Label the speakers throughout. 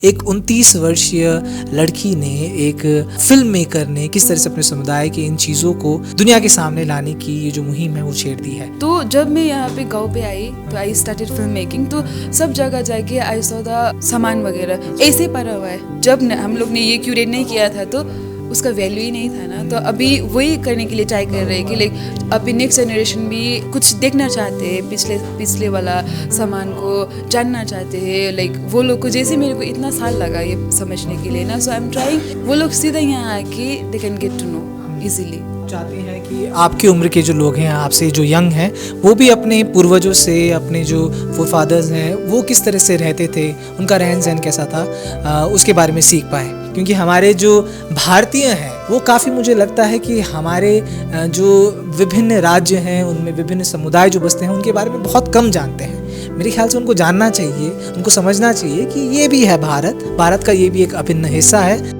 Speaker 1: एक 29 वर्षीय लड़की ने, एक फिल्म मेकर ने किस तरह से अपने समुदाय के इन चीज़ों को दुनिया के सामने लाने की ये जो मुहिम है वो छेड़ दी है।
Speaker 2: तो जब मैं यहाँ पे गांव पे आई तो आई स्टार्टेड फिल्म मेकिंग। तो सब जगह जाके आई सॉ द सामान वगैरह ऐसे पड़ा हुआ है। जब हम लोग ने ये क्यूरेट नहीं किया था तो उसका वैल्यू ही नहीं था ना। तो अभी वही करने के लिए ट्राई कर रहे हैं कि लाइक अभी नेक्स्ट जनरेशन भी कुछ देखना चाहते हैं, पिछले वाला सामान को जानना चाहते हैं। लाइक वो लोग को जैसे मेरे को इतना साल लगा ये समझने के लिए ना, सो आई एम ट्राइंग वो लोग सीधा यहाँ आके they can get to know easily.
Speaker 1: चाहते हैं कि आपकी उम्र के जो लोग हैं, आपसे जो यंग हैं, वो भी अपने पूर्वजों से, अपने जो फोरफादर्स हैं वो किस तरह से रहते थे, उनका रहन सहन कैसा था, उसके बारे में सीख पाए। क्योंकि हमारे जो भारतीय हैं वो काफ़ी, मुझे लगता है कि हमारे जो विभिन्न राज्य हैं उनमें विभिन्न समुदाय जो बसते हैं उनके बारे में बहुत कम जानते हैं। मेरे ख्याल से उनको जानना चाहिए, उनको समझना चाहिए कि ये भी है भारत का ये भी एक अभिन्न हिस्सा है।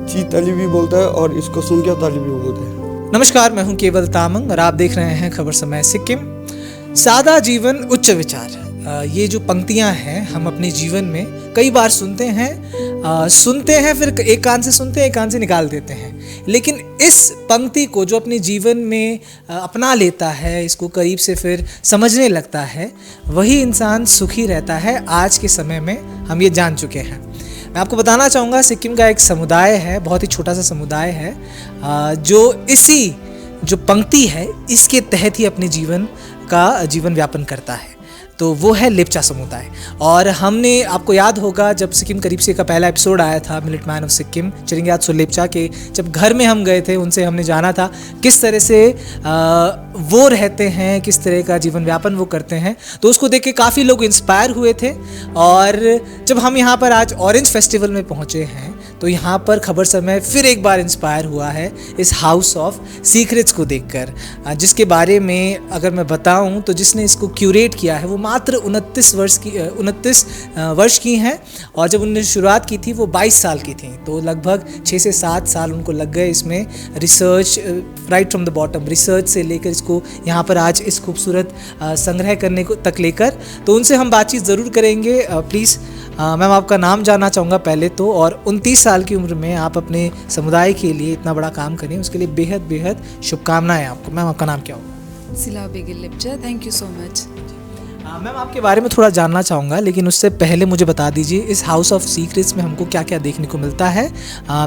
Speaker 3: चीतली भी बोलता है और इसको सुन के ताली भी बोलते हैं।
Speaker 1: नमस्कार, मैं हूं केवल तामंग और आप देख रहे हैं खबर समय सिक्किम। सादा जीवन उच्च विचार, ये जो पंक्तियां हैं हम अपने जीवन में कई बार सुनते हैं, फिर एक कान से सुनते हैं, एक कान से निकाल देते हैं। लेकिन इस पंक्ति को जो अपने जीवन में अपना लेता है, इसको करीब से फिर समझने लगता है, वही इंसान सुखी रहता है। आज के समय में हम ये जान चुके हैं। मैं आपको बताना चाहूँगा, सिक्किम का एक समुदाय है, बहुत ही छोटा सा समुदाय है, जो इसी जो पंक्ति है इसके तहत ही अपने जीवन व्यापन करता है। तो वो है लेप्चा समुदाय। और हमने, आपको याद होगा जब सिक्किम करीब से का पहला एपिसोड आया था मिनट मैन ऑफ सिक्किम चिरिंग्यात सो लेप्चा के, जब घर में हम गए थे उनसे हमने जाना था किस तरह से वो रहते हैं, किस तरह का जीवन व्यापन वो करते हैं। तो उसको देख के काफ़ी लोग इंस्पायर हुए थे। और जब हम यहाँ पर आज ऑरेंज फेस्टिवल में पहुँचे हैं तो यहाँ पर खबर समय फिर एक बार इंस्पायर हुआ है इस हाउस ऑफ सीक्रेट्स को देखकर, जिसके बारे में अगर मैं बताऊं तो जिसने इसको क्यूरेट किया है वो मात्र 29 वर्ष की हैं। और जब उन्होंने शुरुआत की थी वो 22 साल की थी। तो लगभग 6 से 7 साल उनको लग गए इसमें research, right from the bottom, research से लेकर इसको यहाँ पर आज इस खूबसूरत संग्रह करने को तक लेकर। तो उनसे हम बातचीत ज़रूर करेंगे। प्लीज़ मैम, आपका नाम जानना चाहूँगा पहले तो, और 29 साल की उम्र में आप अपने समुदाय के लिए इतना बड़ा काम करें, उसके लिए बेहद शुभकामनाएं आपको। मैम, आपका नाम क्या होगा?
Speaker 2: सिला बेगिल Lepcha, thank you so much.
Speaker 1: Ma'am, आपके बारे में थोड़ा जानना चाहूँगा, लेकिन उससे पहले मुझे बता दीजिए इस हाउस ऑफ सीक्रेट्स में हमको क्या क्या देखने को मिलता है।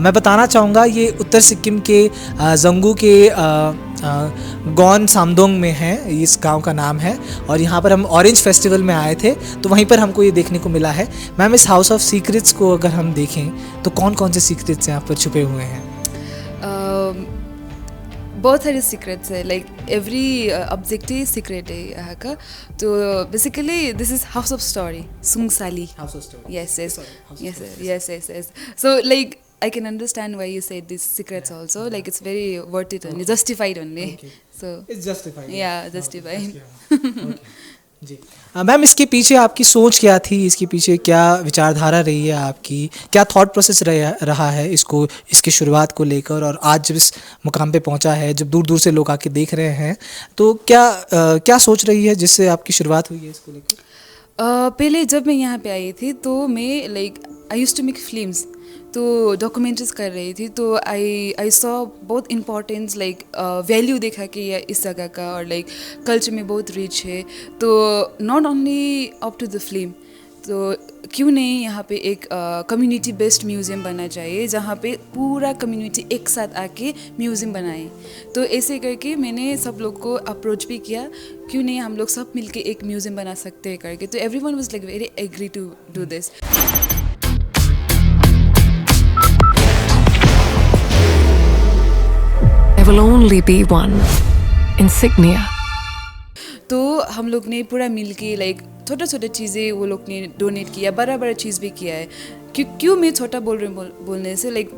Speaker 1: मैं बताना चाहूँगा ये उत्तर सिक्किम के जंगू के गौन सामदोंग में है, इस गांव का नाम है। और यहाँ पर हम ऑरेंज फेस्टिवल में आए थे तो वहीं पर हमको ये देखने को मिला है। मैम, इस हाउस ऑफ सीक्रेट्स को अगर हम देखें तो कौन कौन से सीक्रेट्स यहाँ पर छुपे हुए हैं?
Speaker 2: बहुत सारे सीक्रेट्स है, लाइक एवरी ऑब्जेक्टिव सीक्रेट है यहाँ का। तो basically this is house of story, सुंगसाली house of story. Yes. So like I can understand why you said these secrets also. Like it's very worth it only, justified only.
Speaker 1: Okay.
Speaker 2: So
Speaker 1: It's justified.
Speaker 2: yeah, justified.
Speaker 1: Okay. Ji ma'am, इसके पीछे आपकी सोच क्या थी? इसके पीछे क्या विचारधारा रही है आपकी? क्या थॉट प्रोसेस रहा है इसके शुरुआत को लेकर? और आज जब इस मुकाम पे पहुंचा है, जब दूर दूर से लोग आके देख रहे हैं, तो क्या सोच रही है जिससे आपकी शुरुआत हुई है इसको लेकर?
Speaker 2: पहले जब मैं यहाँ पे आई थी तो मैं like I used to make films, तो डॉक्यूमेंट्रीज कर रही थी। तो आई सॉ बहुत इम्पोर्टेंस, लाइक वैल्यू देखा कि ये इस जगह का, और लाइक कल्चर में बहुत रिच है। तो not only up to the film, तो क्यों नहीं यहाँ पे एक कम्युनिटी बेस्ड म्यूज़ियम बनना चाहिए जहाँ पे पूरा कम्युनिटी एक साथ आके म्यूज़ियम बनाए। तो ऐसे करके मैंने सब लोग को अप्रोच भी किया, क्यों नहीं हम लोग सब मिलके एक म्यूज़ियम बना सकते हैं करके। तो everyone was like very agree to do this.
Speaker 4: There will only be one insignia.
Speaker 2: तो हम लोग ने पूरा मिल के लाइक छोटा चीज़ें वो लोग ने डोनेट किया, बड़ा चीज़ भी किया है। क्यों मैं छोटा बोल रही हूँ बोलने से, लाइक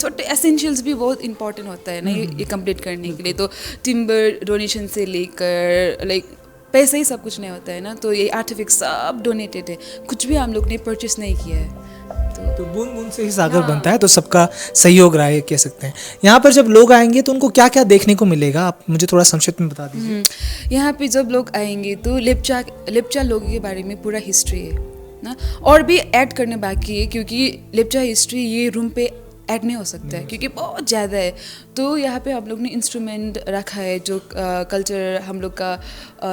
Speaker 2: छोटे एसेंशियल्स भी बहुत इंपॉर्टेंट होता है ना ये कंप्लीट करने के लिए। तो टिम्बर डोनेशन से लेकर लाइक पैसा ही सब कुछ नहीं होता है ना। तो ये आर्टिफैक्ट सब डोनेटेड है, कुछ भी हम लोग ने परचेस नहीं किया है।
Speaker 1: तो बूंद बूंद से ही सागर बनता है, तो सबका सहयोग रहा है कह सकते हैं। यहाँ पर जब लोग आएंगे तो उनको क्या क्या देखने को मिलेगा, आप मुझे थोड़ा संक्षिप्त में बता दीजिए।
Speaker 2: यहाँ पे जब लोग आएंगे तो लेप्चा लोगों के बारे में पूरा हिस्ट्री है ना, और भी ऐड करने बाकी है क्योंकि लेप्चा हिस्ट्री ये रूम पे ऐड नहीं हो सकता है क्योंकि बहुत ज़्यादा है। तो यहाँ पे हम लोग ने इंस्ट्रूमेंट रखा है जो कल्चर हम लोग का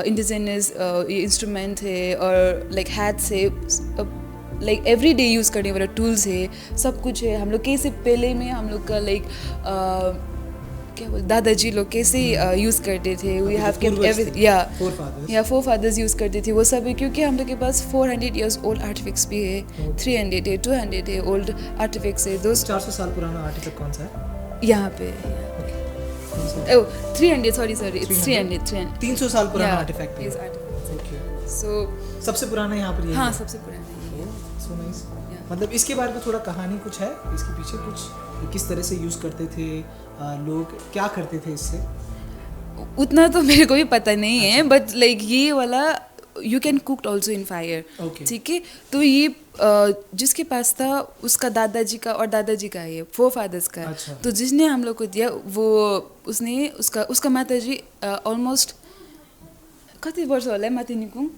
Speaker 2: इंडिजिनस ये इंस्ट्रूमेंट है, और लाइक हैट्स है, लाइक एवरी डे यूज़ करने वाला टूल्स है, सब कुछ है। हम लोग कैसे पहले में हम लोग का लाइक क्या बोल दादाजी लोग कैसे यूज़ करते थे, वी हैव केप्ट एवरी या फोर फादर्स यूज़ करते थे वो सब है, क्योंकि हम लोग के पास 400 इयर्स ओल्ड आर्टिफैक्ट्स भी है, 300 है, 200 है ओल्ड आर्टिफैक्ट्स है।
Speaker 1: 400 साल पुराना आर्टिफैक्ट कौन सा है?
Speaker 2: यहाँ पे 300 सॉरी 300
Speaker 1: 300 साल पुराना आर्टिफैक्ट है।
Speaker 2: सो
Speaker 1: सबसे पुराना यहाँ पर
Speaker 2: हाँ सबसे पुराना
Speaker 1: सो नाइस। मतलब इसके बारे में थोड़ा कहानी कुछ है इसके पीछे, कुछ किस तरह से यूज़ करते थे लोग, क्या करते थे इससे?
Speaker 2: उतना तो मेरे को भी पता नहीं है, बट लाइक ये वाला you can cook also in fire, ठीक है। तो ये जिसके पास था उसका दादाजी का और दादाजी का है, 4 फादर्स का। तो जिसने हम लोग को दिया वो उसने उसका माता जी ऑलमोस्ट कति वर्ष होला है माथिनीको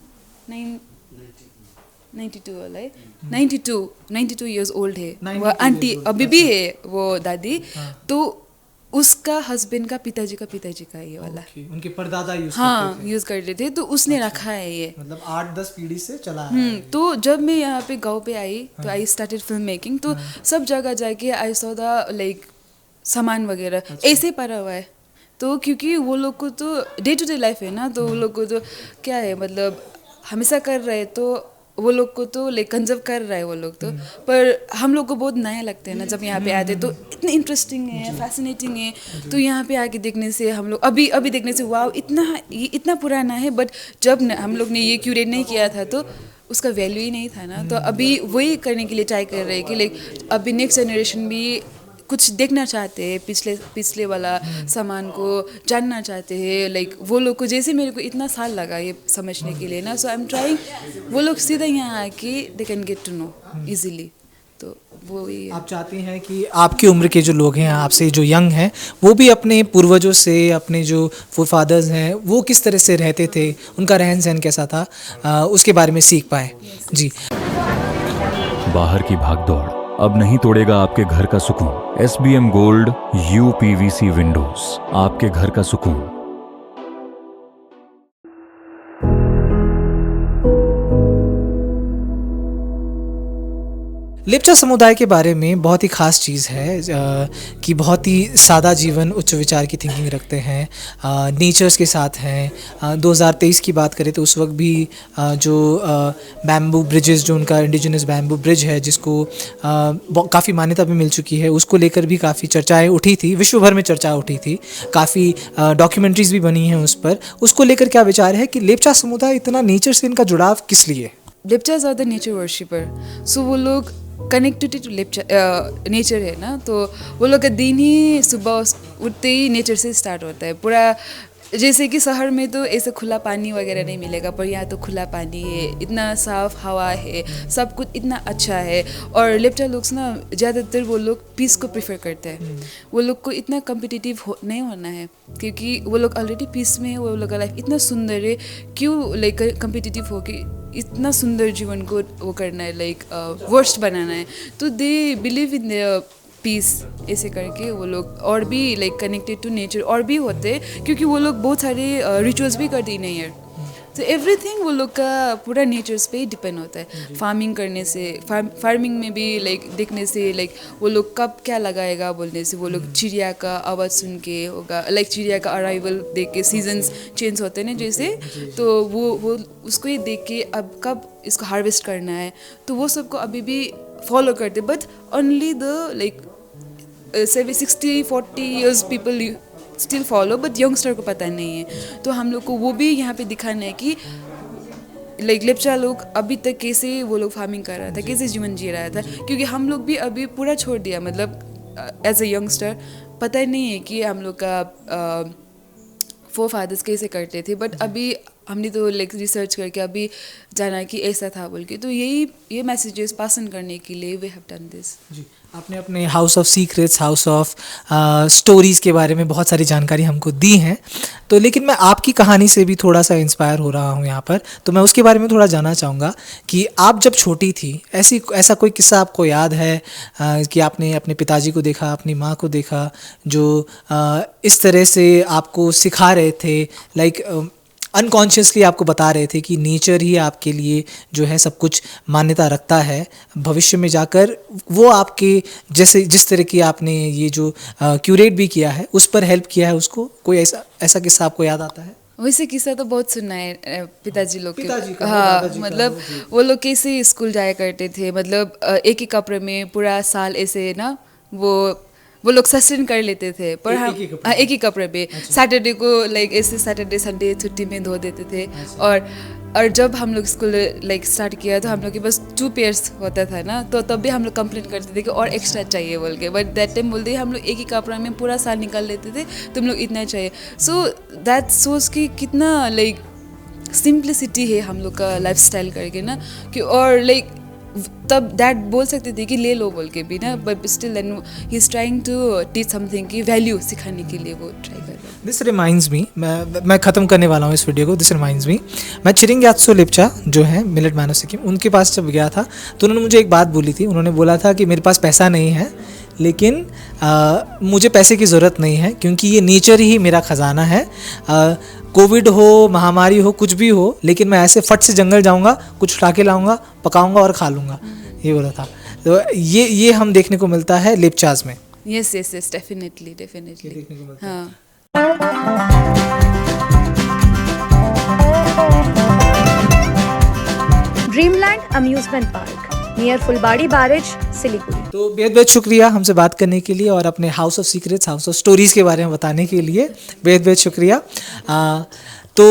Speaker 2: 92 होला है, 92 इयर्स ओल्ड है वो आंटी, अभी भी है वो दादी। तो उसका हस्बैंड का पिताजी का ये वाला
Speaker 1: उनके परदादा
Speaker 2: यूज करते थे, तो उसने रखा है ये,
Speaker 1: मतलब 8-10 पीढ़ी से चला है।
Speaker 2: तो जब मैं यहाँ पे गांव पे आई तो आई स्टार्टेड फिल्म मेकिंग, तो सब जगह जाके आई सॉ द लाइक सामान वगैरह ऐसे पड़ा हुआ है। तो क्योंकि वो लोग को तो डे टू डे लाइफ है ना, तो वो लोग को तो क्या है मतलब हमेशा कर रहे, तो वो लोग को तो लाइक कंजर्व कर रहा है वो लोग तो, पर हम लोग को बहुत नया लगता है ना जब यहाँ पे आते, तो इतनी इंटरेस्टिंग है, फैसिनेटिंग है। तो यहाँ पे आके देखने से हम लोग अभी देखने से वाव ये इतना पुराना है, बट जब हम लोग ने ये क्यूरेट नहीं किया था तो उसका वैल्यू ही नहीं था ना। तो अभी वही करने के लिए ट्राई कर रहे हैं कि लाइक अभी नेक्स्ट जनरेशन भी कुछ देखना चाहते हैं, पिछले वाला सामान को जानना चाहते हैं, लाइक वो लोग को जैसे मेरे को इतना साल लगा ये समझने के लिए ना। सो आई एम ट्राइंग वो लोग सीधा यहाँ आके they can get to know easily. तो वो ही
Speaker 1: आप चाहती हैं कि आपकी उम्र के जो लोग हैं, आपसे जो यंग हैं, वो भी अपने पूर्वजों से, अपने जो फादर्स हैं वो किस तरह से रहते थे, उनका रहन सहन कैसा था, उसके बारे में सीख पाएँ। जी,
Speaker 5: बाहर की भागदौड़ अब नहीं तोड़ेगा आपके घर का सुकून। SBM गोल्ड UPVC विंडोज, आपके घर का सुकून।
Speaker 1: लेप्चा समुदाय के बारे में बहुत ही ख़ास चीज़ है कि बहुत ही सादा जीवन, उच्च विचार की थिंकिंग रखते हैं, नेचर्स के साथ हैं। 2023 की बात करें तो उस वक्त भी जो बैम्बू ब्रिजेस, जो उनका इंडिजिनस बैम्बू ब्रिज है जिसको काफ़ी मान्यता भी मिल चुकी है, उसको लेकर भी काफ़ी चर्चाएं उठी थी, विश्व भर में चर्चा उठी थी, काफ़ी डॉक्यूमेंट्रीज़ भी बनी हैं उस पर। उसको लेकर क्या विचार है कि लेप्चा समुदाय इतना नेचर से इनका जुड़ाव किस लिए?
Speaker 2: लेप्चाज आर द नेचर वर्शिपर, सो वो लोग कनेक्टेड टू लेप्चा नेचर है ना। तो वो लोग का दिन ही सुबह उठते ही नेचर से स्टार्ट होता है पूरा। जैसे कि शहर में तो ऐसे खुला पानी वगैरह नहीं मिलेगा, पर यहाँ तो खुला पानी है, इतना साफ हवा है, सब कुछ इतना अच्छा है। और लेप्चा लोग ना ज़्यादातर वो लोग पीस को प्रेफर करते हैं। वो लोग को इतना कम्पिटिटिव नहीं होना है क्योंकि वो लोग ऑलरेडी पीस में है। वो लोग का लाइफ इतना सुंदर है, क्यों लाइक कम्पिटिटिव हो के इतना सुंदर जीवन को वो करना है, लाइक वर्स्ट बनाना है। तो they believe in the peace, ऐसे करके वो लोग और भी लाइक कनेक्टेड टू नेचर और भी होते हैं, क्योंकि वो लोग बहुत सारे रिचुअल्स भी करते हैं नहीं यार। तो एवरीथिंग वो लोग का पूरा नेचर्स पे ही डिपेंड होता है। फार्मिंग करने से, फार्मिंग में भी लाइक देखने से, लाइक वो लोग कब क्या लगाएगा बोलने से, वो लोग चिड़िया का आवाज़ सुन के होगा, लाइक चिड़िया का अराइवल देख के, सीजन्स चेंज होते हैं ना जैसे, तो वो उसको ही देख के अब कब इसको हार्वेस्ट करना है, तो वो सबको अभी भी फॉलो करते। But only the like 60-40 years people still follow, but youngster को पता नहीं है। तो हम लोग को वो भी यहाँ पे दिखाना है कि लाइक लेप्चा लोग अभी तक कैसे वो लोग फार्मिंग कर रहा था, कैसे जीवन जी रहा था, क्योंकि हम लोग भी अभी पूरा छोड़ दिया। मतलब एज ए यंगस्टर पता ही नहीं है कि हम लोग का 4 फादर्स कैसे करते थे, बट अभी हमने तो लाइक रिसर्च करके अभी जाना कि ऐसा था बोल के, तो ये मैसेजेस पास ऑन करने के लिए वी हैव डन दिस।
Speaker 1: जी, आपने अपने house of secrets, house of stories के बारे में बहुत सारी जानकारी हमको दी हैं, तो लेकिन मैं आपकी कहानी से भी थोड़ा सा इंस्पायर हो रहा हूँ यहाँ पर, तो मैं उसके बारे में थोड़ा जानना चाहूँगा कि आप जब छोटी थी ऐसा कोई किस्सा आपको याद है कि आपने अपने पिताजी को देखा, अपनी माँ को देखा, जो इस तरह से आपको सिखा रहे थे, लाइक अनकॉन्शियसली आपको बता रहे थे कि नेचर ही आपके लिए जो है सब कुछ मान्यता रखता है, भविष्य में जाकर वो आपके जैसे जिस तरह की आपने ये जो क्यूरेट भी किया है उस पर हेल्प किया है उसको, कोई ऐसा किस्सा आपको याद आता है?
Speaker 2: वैसे किस्सा तो बहुत सुनना है पिताजी लोग
Speaker 1: पिताजी
Speaker 2: के।
Speaker 1: का,
Speaker 2: हाँ,
Speaker 1: दादाजी का,
Speaker 2: मतलब वो लोग कैसे स्कूल जाया करते थे, मतलब एक ही कपड़े में पूरा साल ऐसे ना वो लोग सस्टेन कर लेते थे, पर हम एक ही कपड़े पे सैटरडे को लाइक ऐसे सैटरडे संडे छुट्टी में धो देते थे। और जब हम लोग स्कूल लाइक स्टार्ट किया तो हम लोग के बस 2 पेयर्स होता था ना, तो तब भी हम लोग कंप्लेंट करते थे कि और एक्स्ट्रा चाहिए बोल के, बट दैट टाइम बोलते हम लोग एक ही कपड़ा में पूरा साल निकाल लेते थे, तुम लोग इतना चाहिए। सो दैट सोच कि कितना लाइक सिंप्लिसिटी है हम लोग का लाइफस्टाइल करके ना, कि और लाइक तब डैड बोल सकते थे कि ले लो बोल के भी ना, but still then he is trying to teach something की वैल्यू सिखाने के लिए वो ट्राई कर रहे हैं।
Speaker 1: दिस रिमाइंड्स मी, मैं ख़त्म करने वाला हूँ इस वीडियो को। दिस रिमाइंड्स मी, मैं चिरिंग यात्सो लेप्चा जो है मिलेट मैन ऑफ सिक्किम, उनके पास जब गया था तो उन्होंने मुझे एक बात बोली थी। उन्होंने बोला था कि मेरे पास पैसा नहीं है, लेकिन मुझे पैसे की ज़रूरत नहीं है क्योंकि ये नेचर ही मेरा ख़जाना है। कोविड हो, महामारी हो, कुछ भी हो, लेकिन मैं ऐसे फट से जंगल जाऊंगा, कुछ उठा के लाऊंगा, पकाऊंगा और खा लूँगा, ये बोला था। तो ये हम देखने को मिलता है लेप्चाज में।
Speaker 2: यस यस यस, डेफिनेटली
Speaker 1: देखने को मिलता है।
Speaker 2: हाँ।
Speaker 6: ड्रीमलैंड अम्यूजमेंट पार्क नियर फुलबाड़ी बैरेज, सिलीगुड़ी।
Speaker 1: तो बेहद बेहद शुक्रिया हमसे बात करने के लिए और अपने house of secrets, house of stories के बारे में बताने के लिए बेहद बेहद शुक्रिया। तो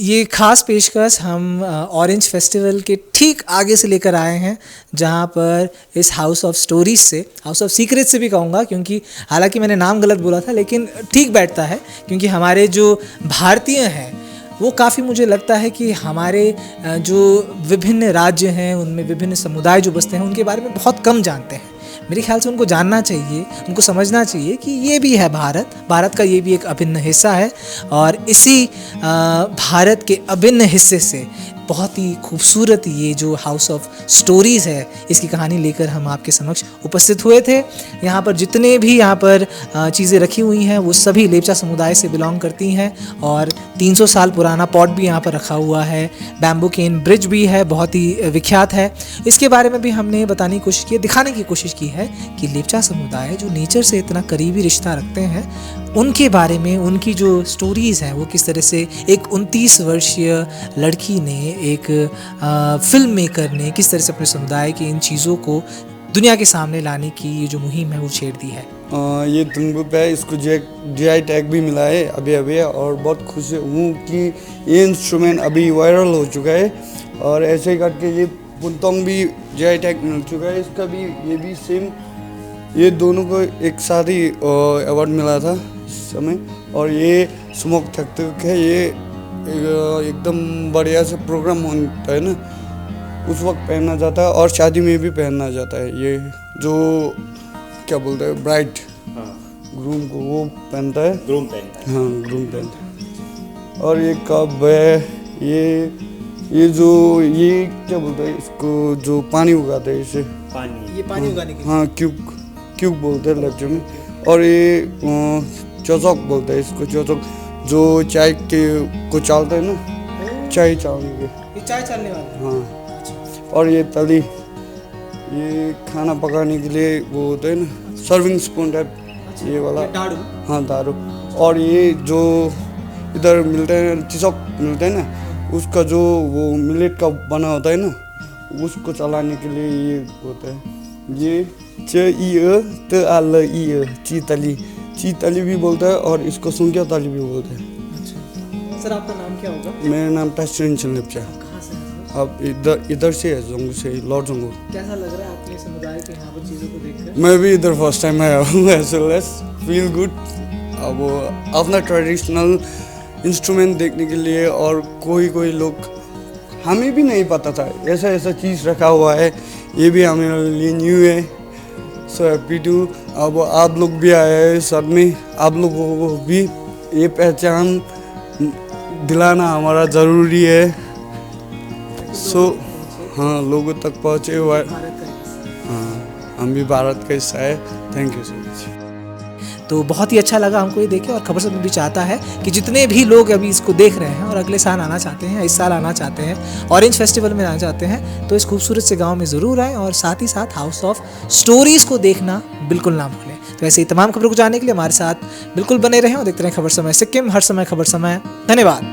Speaker 1: ये ख़ास पेशकश हम ऑरेंज फेस्टिवल के ठीक आगे से लेकर आए हैं, जहाँ पर इस हाउस ऑफ स्टोरीज से, हाउस ऑफ सीक्रेट से भी कहूँगा, क्योंकि हालांकि मैंने नाम गलत बोला था लेकिन ठीक बैठता है, क्योंकि हमारे जो भारतीय हैं वो काफ़ी, मुझे लगता है कि हमारे जो विभिन्न राज्य हैं उनमें विभिन्न समुदाय जो बसते हैं उनके बारे में बहुत कम जानते हैं। मेरे ख्याल से उनको जानना चाहिए, उनको समझना चाहिए कि ये भी है भारत का ये भी एक अभिन्न हिस्सा है, और इसी भारत के अभिन्न हिस्से से बहुत ही खूबसूरत ये जो हाउस ऑफ स्टोरीज़ है, इसकी कहानी लेकर हम आपके समक्ष उपस्थित हुए थे। यहाँ पर जितने भी यहाँ पर चीज़ें रखी हुई हैं वो सभी लेप्चा समुदाय से बिलोंग करती हैं, और 300 साल पुराना पॉट भी यहाँ पर रखा हुआ है, बैम्बू केन ब्रिज भी है, बहुत ही विख्यात है। इसके बारे में भी हमने बताने की कोशिश की, दिखाने की कोशिश की है कि लेप्चा समुदाय जो नेचर से इतना करीबी रिश्ता रखते हैं, उनके बारे में, उनकी जो स्टोरीज़ हैं वो किस तरह से एक 29 वर्षीय लड़की ने, एक फिल्म मेकर ने किस तरह से अपने समुदाय की इन चीज़ों को दुनिया के सामने लाने की ये जो मुहिम है वो छेड़ दी है।
Speaker 3: ये दुनबुप है, इसको GI टैग भी मिला है अभी, और बहुत खुश हूँ कि ये इंस्ट्रूमेंट अभी वायरल हो चुका है, और ऐसे ही करके ये पुंतोंग भी GI टैग मिल चुका है, इसका भी, ये भी सेम, ये दोनों को एक साथ ही अवार्ड मिला था इस समय। और ये स्मोक थक है, ये एकदम बढ़िया से प्रोग्राम होता है ना, उस वक्त पहनना जाता है, और शादी में भी पहनना जाता है। ये जो क्या बोलते हैं, ब्राइड ग्रूम को वो पहनता है, ग्रूम पहनता है, हाँ ग्रूम पहनता है। और ये कब है, ये जो ये क्या बोलते हैं इसको, जो पानी उगाते हैं इसे,
Speaker 1: ये पानी उगाने के लिए,
Speaker 3: हाँ क्यूब बोलते हैं लफ्ज़ में। और ये चौचौक बोलते हैं इसको, चौचौक जो चाय के को चालते हैं ना, चाय चालने के,
Speaker 1: ये चाय चालने वाला,
Speaker 3: हाँ। और ये तली, ये खाना पकाने के लिए वो होते हैं ना, सर्विंग स्पून टाइप, ये वाला
Speaker 1: दारू,
Speaker 3: हाँ दारू। और ये जो इधर मिलते हैं, चिचौक मिलते हैं ना, उसका जो वो मिलेट का बना होता है ना, उसको चलाने के लिए ये होता है। ये चीतली भी बोलता है, और इसको सुंकिया ताली भी बोलते हैं।
Speaker 1: अच्छा सर, आपका नाम क्या होगा?
Speaker 3: मेरा नाम टस्टरिन लेप्चा।
Speaker 1: कहाँ से हैं सर?
Speaker 3: अब इधर से है, जोंगू से, लॉर्ड जोंगू।
Speaker 1: कैसा लग रहा है अपने समुदाय के यहाँ पर चीज़ों को देखकर?
Speaker 3: मैं भी इधर फर्स्ट टाइम आया हूँ, as well as feel good. अब अपना ट्रेडिशनल इंस्ट्रूमेंट देखने के लिए। और कोई कोई लोग, हमें भी नहीं पता था ऐसा ऐसा चीज़ रखा हुआ है, ये भी हमारे लिए न्यू है। सो हैप्पी टू, अब आप लोग भी आए हैं साथ में, आप लोगों को भी ये पहचान दिलाना हमारा ज़रूरी है। सो हाँ, लोगों तक पहुँचे हुआ, हाँ हम भी भारत का हिस्सा है। Thank you so much.
Speaker 1: तो बहुत ही अच्छा लगा हमको ये देखे, और खबर समय भी चाहता है कि जितने भी लोग अभी इसको देख रहे हैं और अगले साल आना चाहते हैं, इस साल आना चाहते हैं, ऑरेंज फेस्टिवल में आना चाहते हैं, तो इस खूबसूरत से गांव में ज़रूर आएँ और साथ ही साथ हाउस ऑफ स्टोरीज़ को देखना बिल्कुल ना भूलें। तो ऐसे ही तमाम खबरों को जानने के लिए हमारे साथ बिल्कुल बने रहें और देखते रहें खबर समय सिक्किम, हर समय खबर समय। धन्यवाद।